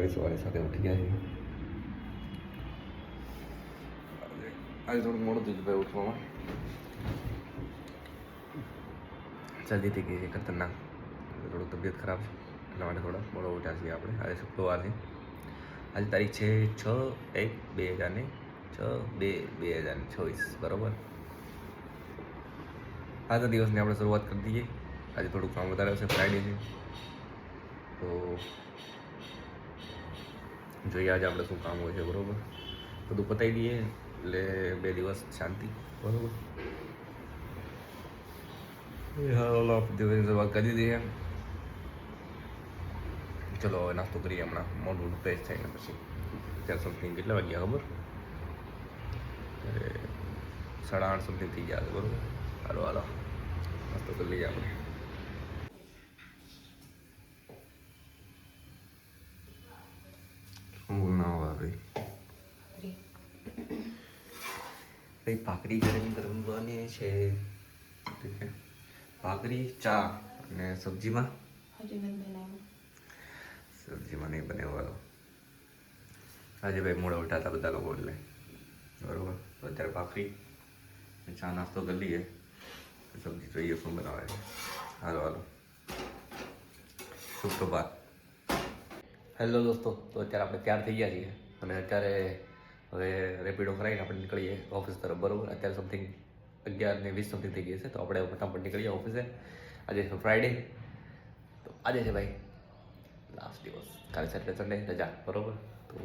વાગે સવારે સાથે ઉઠી ગયા છીએ. આજે થોડું મોડું થયું ભાઈ ઉઠવામાં, જલ્દી થઈ ગઈ છે ખતરનાક. થોડું તબિયત ખરાબ છે એટલા માટે થોડા મોડો ઉઠ્યા છીએ આપણે. આજે શુક્રવાર છે, આજે તારીખ છે 6/1/2024 બરાબર. આજના દિવસની આપણે શરૂઆત કરી દઈએ. આજે થોડું કામ વધારે હશે, ફ્રાઈડે છે તો જોઈએ આજે આપણે શું કામ હોય છે બરાબર. બધું પતાવી દઈએ એટલે 2 દિવસ શાંતિ બરાબર. હા દિવસની શરૂઆત કરી દઈએ. ચલો હવે નાસ્તો કરીએ. હમણાં મોઢું ફ્રેશ થઈને પછી અત્યારે સમથિંગ કેટલા વાગ્યા ખબર? 8:30 સમથિંગ થઈ ગયા છે બરાબર. હાલો હાલો નાસ્તો કરી લઈએ આપણે. શું ના ભાઈ ભાખરી ગરમ ગરમ બને છે. ઠીક છે, ભાખરી ચા અને સબ્જીમાં સબ્જીમાં નહીં બનાવવાનો. આજે ભાઈ મોડા ઉઠા હતા બધા લોકો એટલે બરાબર. તો અત્યારે ભાખરી ચા નાસ્તો કરી લઈએ, સબ્જી જોઈએ શું બનાવે છે. હાલો હાલો સુપ્રભાત. હેલો દોસ્તો, તો અત્યારે આપણે તૈયાર થઈ ગયા છીએ અને અત્યારે હવે રેપિડો કરાવીને આપણે નીકળીએ ઓફિસ તરફ બરાબર. અત્યારે સમથિંગ 11:20 સમથિંગ થઈ ગઈ છે તો આપણે ફટાફટ નીકળીએ ઓફિસે. આજે છે ફ્રાઈડે, તો આજે છે ભાઈ લાસ્ટ દિવસ. કાલે સેટરડે સન્ડે રજા બરાબર. તો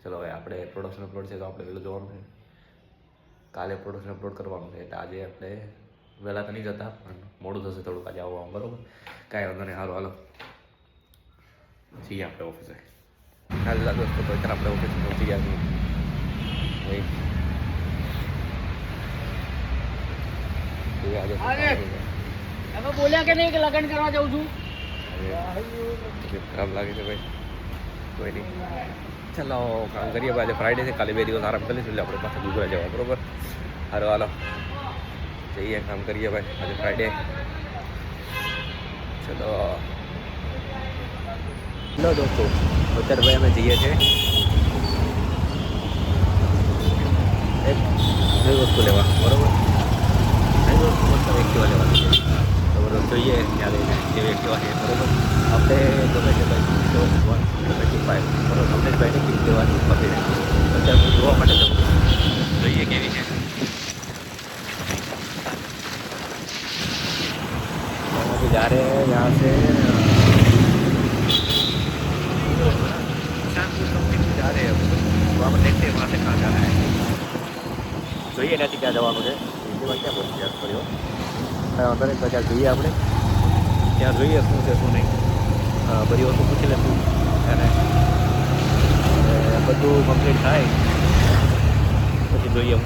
ચલો હવે આપણે પ્રોડક્શન અપલોડ છે તો આપણે વહેલું જોવાનું છે. કાલે પ્રોડક્શન અપલોડ કરવાનું છે એટલે આજે આપણે વહેલા તો નહીં જતા પણ મોડું થશે થોડુંક આજે આવવામાં બરાબર. કાંઈ વાંધો નહીં. હાલો હાલો જઈએ આપણે ઓફિસે. હાલ દોસ્તો તો અત્યારે આપણે ઓફિસે પહોંચી ગયા છીએ. તમે બોલ્યા કે નહીં કે લગ્ન કરવા જાઉં છું? ખરાબ લાગે છે ભાઈ, કોઈ નહીં. ચાલો કામ કરીએ ભાઈ. આજે ફ્રાઈડે છે, કાલે 2 દિવસ આરામ કરીશું એટલે આપણે પાછા ગુજરાત જવા બરોબર. હાલો હાલો જઈએ કામ કરીએ ભાઈ. આજે ફ્રાઈડે. ચલો હેલો દોસ્તો, અત્યારે ભાઈ અમે જઈએ છીએ એક નવી વસ્તુ લેવા બરોબર. નવી વસ્તુ મતલબ એક્ટિવા લેવાની છે તો બરોબર. જોઈએ ત્યાં લઈને કેવી એક્ટિવા છે બરોબર. આપણે ગમે તે ભાઈ 125 બરોબર. અમને જ ભાઈને કીટ લેવાની પકડી રાખી. અત્યારે હું જોવા માટે જવું, જોઈએ કેવી છે. જ્યારે यहाँ से जा रहे हैं तो आप देखते हैं वहाँ से कहाँ जाना है. જોઈએ નથી ક્યાં જવાનું છે. હિન્દીમાં ક્યાં બોલી યાદ કર્યો વાંધો નહીં. તો ત્યાં જોઈએ આપણે, ત્યાં જોઈએ શું છે શું નહીં. બધી વસ્તુ પૂછી લેશું અને બધું કમ્પ્લીટ થાય પછી જોઈએ.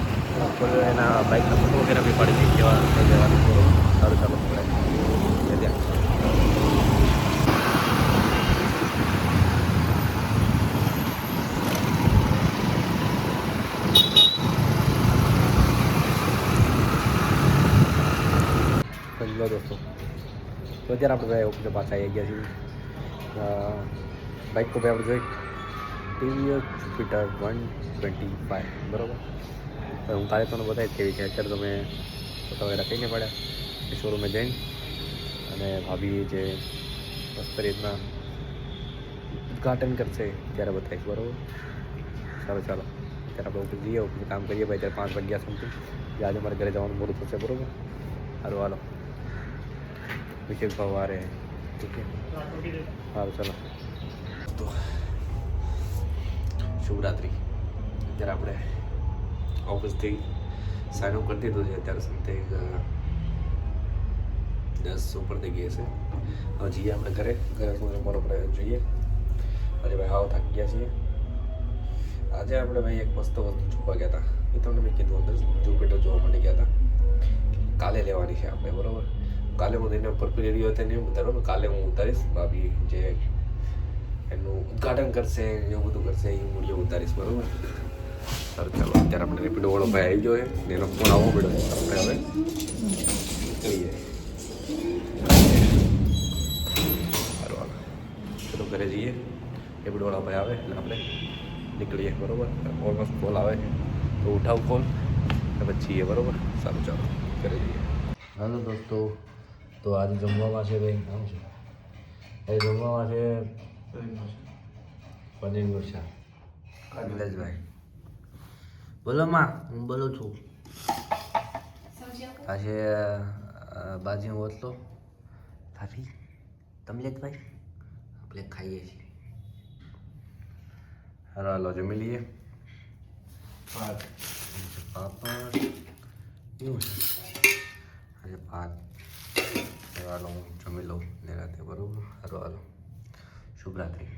હું એના બાઇકના ફોટો વગેરે બી પાડી દઈશ કેવા થઈ જવાનું. સારું ચાલો ત્યાં લો દોસ્તો. તો અત્યારે આપણે ભાઈ ઓફિસે પાછા આવી ગયા છીએ. બાઇક તો ભાઈ આપણે જોઈ ટીવીએસ જુપિટર 125 બરાબર. હું કાલે તમને બતાવી કેવી છે. અત્યારે તમે ફોટા વગેરે કહીને પડ્યા એ શોરૂમે જઈને અને ભાભી જે મસ્ત રીતના ઉદઘાટન કરશે ત્યારે બતાવીશ બરાબર. સારું ચાલો અત્યારે આપણે ઓફિસ જઈએ, ઓફિસે કામ કરીએ ભાઈ. અત્યારે 5 વાગ્યા સમથિંગ. આજે મારે ઘરે જવાનું મોડું થશે બરાબર. સારું હાલો વિશેષ ભાવ આ રહે ઠીક છે. સારું ચાલો તો શુભરાત્રિ. અત્યારે આપણે ઓફિસથી સાઇન અપ કરી દીધું છે. અત્યારે સમથિંગ 10 ઉપર થઈ ગઈ હશે. હવે જઈએ આપણે ઘરે શું અમારો પ્રયાસ જોઈએ. આજે ભાઈ હાવ થાકી ગયા છીએ. આજે આપણે ભાઈ એક મસ્ત વસ્તુ જોવા ગયા હતા. એ તમને મેં કીધું અંદર જુપિટર જોવા માટે ગયા હતા. કાલે લેવાની છે આપણે બરાબર. કાલે હું એને ભરપૂર એરિયો હતો ને ઉતારો. કાલે હું ઉતારીશ. ભાભી જે એનું ઉદઘાટન કરશે એવું બધું કરશે એ વિડીયો ઉતારીશ બરાબર. સારું ચાલો અત્યારે આપણે રેપિડો વાળો ભાઈ આવી ગયો છે ને એનો ફોન આવવો પડ્યો છે. આપણે હવે નીકળીએ. સારું હાલો ચલો ઘરે જઈએ. રેપિડોવાળા ભાઈ આવે એટલે આપણે નીકળીએ બરાબર. ઓલમોસ્ટ કોલ આવે છે તો ઉઠાવ કોલ ને પછી એ બરાબર. સારું ચાલો કરી દઈએ. હાલો દોસ્તો, તો આજે જમવામાં છે ભાઈ નામ છે એ જમવામાં છે પનીરનું શાક. કમલેશભાઈ બોલો માં, હું બોલું છું. આજે બાજીનો ઓટલો ભાભી કમલેશભાઈ આપણે ખાઈએ છીએ. હાલો જમી લઈએ. પાપડ એવું છે આજે ભાત. હાલો હું જમી લઉં ને રાતે બરાબર. હાલો શુભરાત્રી.